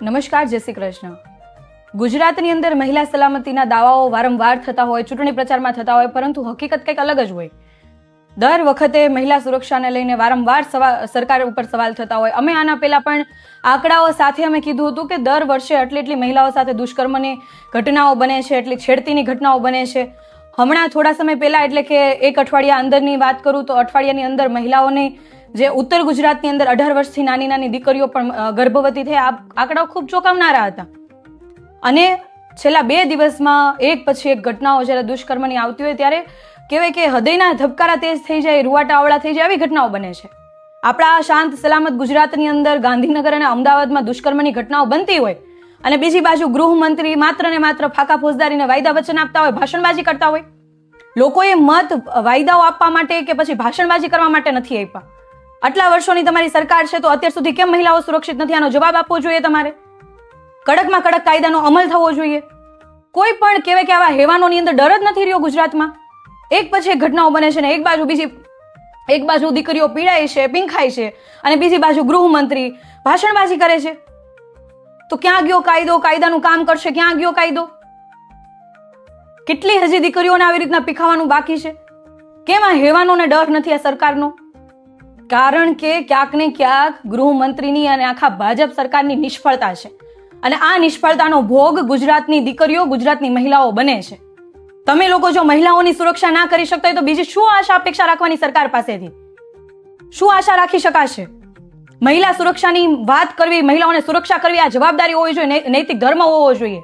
નમસ્કાર, જય શ્રી કૃષ્ણ. ગુજરાતની અંદર મહિલા સલામતીના દાવાઓ વારંવાર થતા હોય, ચૂંટણી પ્રચારમાં થતા હોય, પરંતુ હકીકત કંઈક અલગ જ હોય. દર વખતે મહિલા સુરક્ષાને લઈને વારંવાર સરકાર ઉપર સવાલ થતા હોય. અમે આના પહેલા પણ આંકડાઓ સાથે અમે કીધું હતું કે દર વર્ષે એટલી મહિલાઓ સાથે દુષ્કર્મની ઘટનાઓ બને છે, એટલી છેડતીની ઘટનાઓ બને છે. હમણાં થોડા સમય પહેલા, એટલે કે એક અઠવાડિયા અંદરની વાત કરું તો અઠવાડિયાની અંદર મહિલાઓની જે ઉત્તર ગુજરાતની અંદર 18 વર્ષથી નાની દીકરીઓ પણ ગર્ભવતી થઈ. આ આંકડાઓ ખૂબ ચોંકાવનારા હતા. અને છેલ્લા 2 દિવસમાં એક પછી એક ઘટનાઓ જ્યારે દુષ્કર્મની આવતી હોય ત્યારે કહેવાય કે હૃદયના ધબકારા તેજ થઈ જાય, રૂવાટા અવળા થઈ જાય, આવી ઘટનાઓ બને છે. આપણા શાંત સલામત ગુજરાતની અંદર ગાંધીનગર અને અમદાવાદમાં દુષ્કર્મની ઘટનાઓ બનતી હોય અને બીજી બાજુ ગૃહમંત્રી માત્ર ને માત્ર ફાકા ફોજદારીને વાયદા વચન આપતા હોય, ભાષણબાજી કરતા હોય. લોકોએ મત વાયદાઓ આપવા માટે કે પછી ભાષણબાજી કરવા માટે નથી આપ્યા. આટલા વર્ષોની તમારી સરકાર છે તો અત્યાર સુધી કેમ મહિલાઓ સુરક્ષિત નથી? આનો જવાબ આપવો જોઈએ તમારે. કડકમાં કડક કાયદાનો અમલ થવો જોઈએ. કોઈ પણ કહેવાય કે આવા હેવાનોની અંદર ડર જ નથી રહ્યો ગુજરાતમાં. એક પછી એક ઘટનાઓ બને છે ને એક બાજુ દીકરીઓ પીડાય છે, પીંખાય છે અને બીજી બાજુ ગૃહમંત્રી ભાષણબાજી કરે છે. તો ક્યાં ગયો કાયદો? કાયદાનું કામ કરશે ક્યાં ગયો કાયદો? કેટલી હજી દીકરીઓને આવી રીતના પીખાવાનું બાકી છે? કેમ આ હેવાનોને ડર નથી આ સરકારનો? કારણ કે ક્યાંક ને ક્યાંક ગૃહમંત્રીની અને આખા ભાજપ સરકારની નિષ્ફળતા છે. અને આ નિષ્ફળતાનો ભોગ ગુજરાતની દીકરીઓ, ગુજરાતની મહિલાઓ બને છે. તમે લોકો જો મહિલાઓની સુરક્ષા ના કરી શકતા હોય તો બીજી શું આશા અપેક્ષા રાખવાની સરકાર પાસેથી? શું આશા રાખી શકાશે? મહિલા સુરક્ષાની વાત કરવી, મહિલાઓને સુરક્ષા કરવી આ જવાબદારી હોવી જોઈએ, નૈતિક ધર્મ હોવો જોઈએ.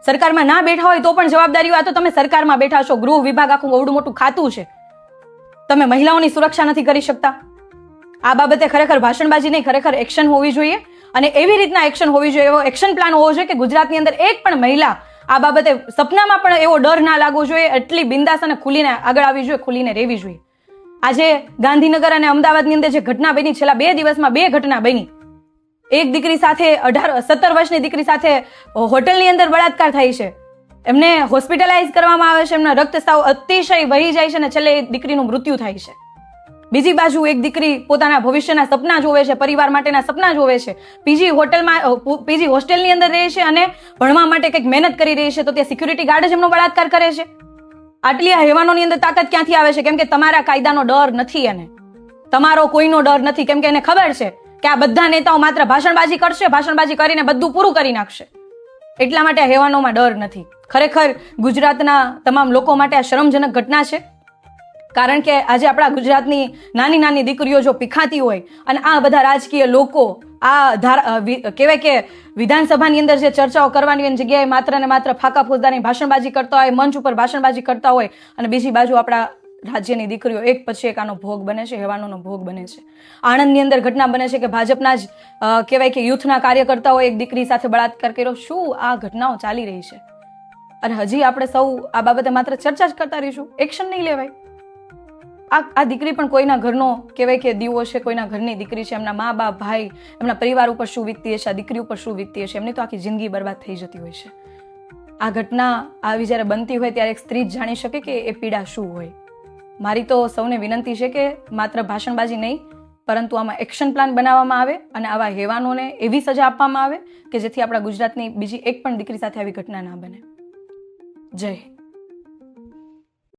સરકારમાં ના બેઠા હોય તો પણ જવાબદારી હોય. તો તમે સરકારમાં બેઠા છો, ગૃહ વિભાગ આખું એવડું મોટું ખાતું છે, તમે મહિલાઓની સુરક્ષા નથી કરી શકતા. આ બાબતે ખરેખર ભાષણબાજી નહીં, ખરેખર એક્શન હોવી જોઈએ. અને એવી રીતના એક્શન હોવી જોઈએ, એવો એક્શન પ્લાન હોવો જોઈએ કે ગુજરાતની અંદર એક પણ મહિલા આ બાબતે સપનામાં પણ એવો ડર ના લાગવો જોઈએ. એટલી બિંદાસ અને ખુલીને આગળ આવી જોઈએ, ખુલીને રહેવી જોઈએ. આજે ગાંધીનગર અને અમદાવાદની અંદર જે ઘટના બની, છેલ્લા 2 દિવસમાં 2 ઘટના બની. એક દીકરી સાથે 17 વર્ષની દીકરી સાથે હોટલની અંદર બળાત્કાર થાય છે. એમને હોસ્પિટલાઇઝ કરવામાં આવે છે, એમના રક્તસ્રાવ અતિશય વહી જાય છે અને છેલ્લે દીકરીનું મૃત્યુ થાય છે. બીજી બાજુ એક દીકરી પોતાના ભવિષ્યના સપના જોવે છે, પરિવાર માટેના સપના જોવે છે, પીજી હોસ્ટેલની અંદર રહે છે અને ભણવા માટે કંઈક મહેનત કરી રહી છે, તો ત્યાં સિક્યુરિટી ગાર્ડ જ એમનો બળાત્કાર કરે છે. આટલી આ હેવાનોની અંદર તાકાત ક્યાંથી આવે છે? કેમ કે તમારા કાયદાનો ડર નથી, અને તમારો કોઈનો ડર નથી. કેમ કે એને ખબર છે કે આ બધા નેતાઓ માત્ર ભાષણબાજી કરશે, ભાષણબાજી કરીને બધું પૂરું કરી નાખશે. એટલા માટે આ હેવાનોમાં ડર નથી. ખરેખર ગુજરાતના તમામ લોકો માટે આ શરમજનક ઘટના છે. કારણ કે આજે આપણા ગુજરાતની નાની દીકરીઓ જો પીખાતી હોય અને આ બધા રાજકીય લોકો આ કહેવાય કે વિધાનસભાની અંદર જે ચર્ચાઓ કરવાની હોય જગ્યાએ માત્ર ને માત્ર ફાકા ફોજદારની ભાષણબાજી કરતા હોય, મંચ ઉપર ભાષણબાજી કરતા હોય અને બીજી બાજુ આપણા રાજ્યની દીકરીઓ એક પછી એક આનો ભોગ બને છે, હેવાનોનો ભોગ બને છે. આણંદની અંદર ઘટના બને છે કે ભાજપના જ કહેવાય કે યુથના કાર્યકર્તાઓએ એક દીકરી સાથે બળાત્કાર કર્યો. શું આ ઘટનાઓ ચાલી રહી છે? અને હજી આપણે સૌ આ બાબતે માત્ર ચર્ચા જ કરતા રહીશું, એક્શન નહીં લેવાય. આ દીકરી પણ કોઈના ઘરનો કહેવાય કે દીવો છે, કોઈના ઘરની દીકરી છે. એમના મા બાપ, ભાઈ, એમના પરિવાર ઉપર શું વીતતી હશે, આ દીકરી ઉપર શું વીતતી હશે, એમની તો આખી જિંદગી બરબાદ થઈ જતી હોય છે. આ ઘટના આવી જ્યારે બનતી હોય ત્યારે એક સ્ત્રી જ જાણી શકે કે એ પીડા શું હોય. મારી તો સૌને વિનંતી છે કે માત્ર ભાષણબાજી નહીં, પરંતુ આમાં એક્શન પ્લાન બનાવવામાં આવે અને આવા હેવાનોને એવી સજા આપવામાં આવે કે જેથી આપણા ગુજરાતની બીજી એક પણ દીકરી સાથે આવી ઘટના ના બને. જય હિન્દ.